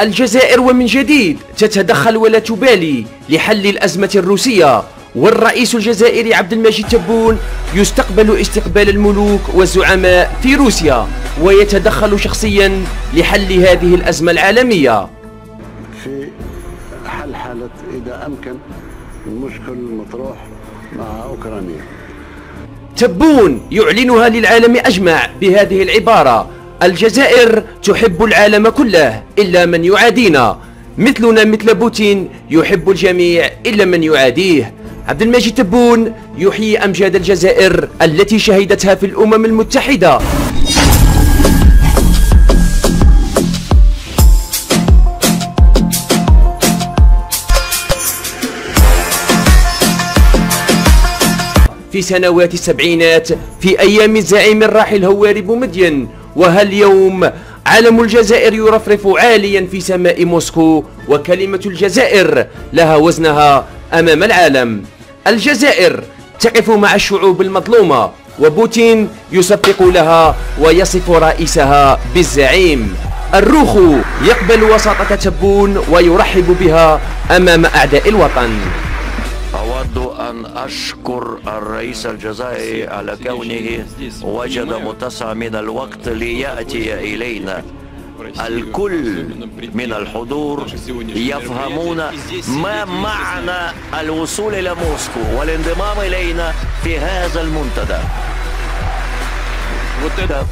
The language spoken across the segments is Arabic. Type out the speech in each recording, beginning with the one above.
الجزائر ومن جديد تتدخل ولا تبالي لحل الأزمة الروسية، والرئيس الجزائري عبد المجيد تبون يستقبل استقبال الملوك والزعماء في روسيا ويتدخل شخصيا لحل هذه الأزمة العالمية. في حالة إذا أمكن المشكل المطروح مع أوكرانيا. تبون يعلنها للعالم أجمع بهذه العبارة: الجزائر تحب العالم كله إلا من يعادينا، مثلنا مثل بوتين يحب الجميع إلا من يعاديه. عبد المجيد تبون يحيي أمجاد الجزائر التي شهدتها في الأمم المتحدة. في سنوات السبعينات في أيام الزعيم الراحل هواري بومدين، وهاليوم علم الجزائر يرفرف عاليا في سماء موسكو، وكلمة الجزائر لها وزنها أمام العالم. الجزائر تقف مع الشعوب المظلومة، وبوتين يصفق لها ويصف رئيسها بالزعيم. الروخ يقبل وساطة تبون ويرحب بها أمام أعداء الوطن. أود أن أشكر الرئيس الجزائري على كونه وجد متسع من الوقت ليأتي إلينا. الكل من الحضور يفهمون ما معنى الوصول إلى موسكو والانضمام إلينا في هذا المنتدى.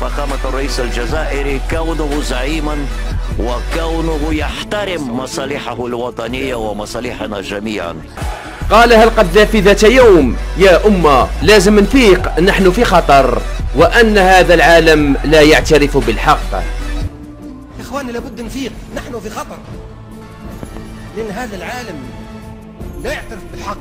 فخامة الرئيس الجزائري كونه زعيما وكونه يحترم مصالحه الوطنية ومصالحنا جميعا. قالها القذافي ذات يوم: يا أمة لازم نفيق، نحن في خطر، وأن هذا العالم لا يعترف بالحق. يا إخواني لابد نفيق، نحن في خطر، لأن هذا العالم لا يعترف بالحق.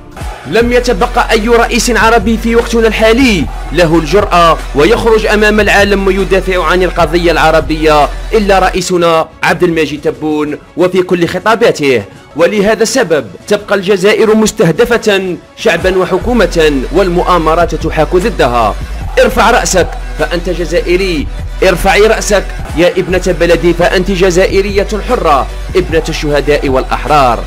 لم يتبقى أي رئيس عربي في وقتنا الحالي له الجرأة ويخرج أمام العالم ويدافع عن القضية العربية إلا رئيسنا عبد المجيد تبون وفي كل خطاباته. ولهذا السبب تبقى الجزائر مستهدفة شعبا وحكومة، والمؤامرات تحاك ضدها. ارفع رأسك فأنت جزائري، ارفعي رأسك يا ابنة بلدي فأنت جزائرية حرة، ابنة الشهداء والأحرار.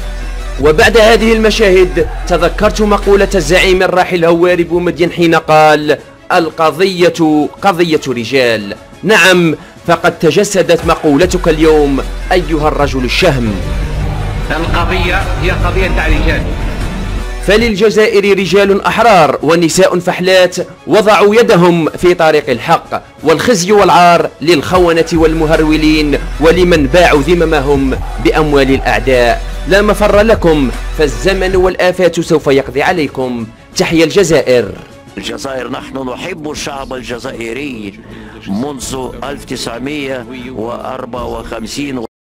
وبعد هذه المشاهد تذكرت مقولة الزعيم الراحل هواري بومدين حين قال: القضية قضية رجال. نعم، فقد تجسدت مقولتك اليوم أيها الرجل الشهم. القضية هي قضية رجال. فللجزائر رجال أحرار ونساء فحلات وضعوا يدهم في طريق الحق، والخزي والعار للخونة والمهرولين ولمن باعوا ذممهم بأموال الأعداء. لا مفر لكم، فالزمن والآفات سوف يقضي عليكم. تحيا الجزائر. الجزائر نحن نحب الشعب الجزائري منذ 1954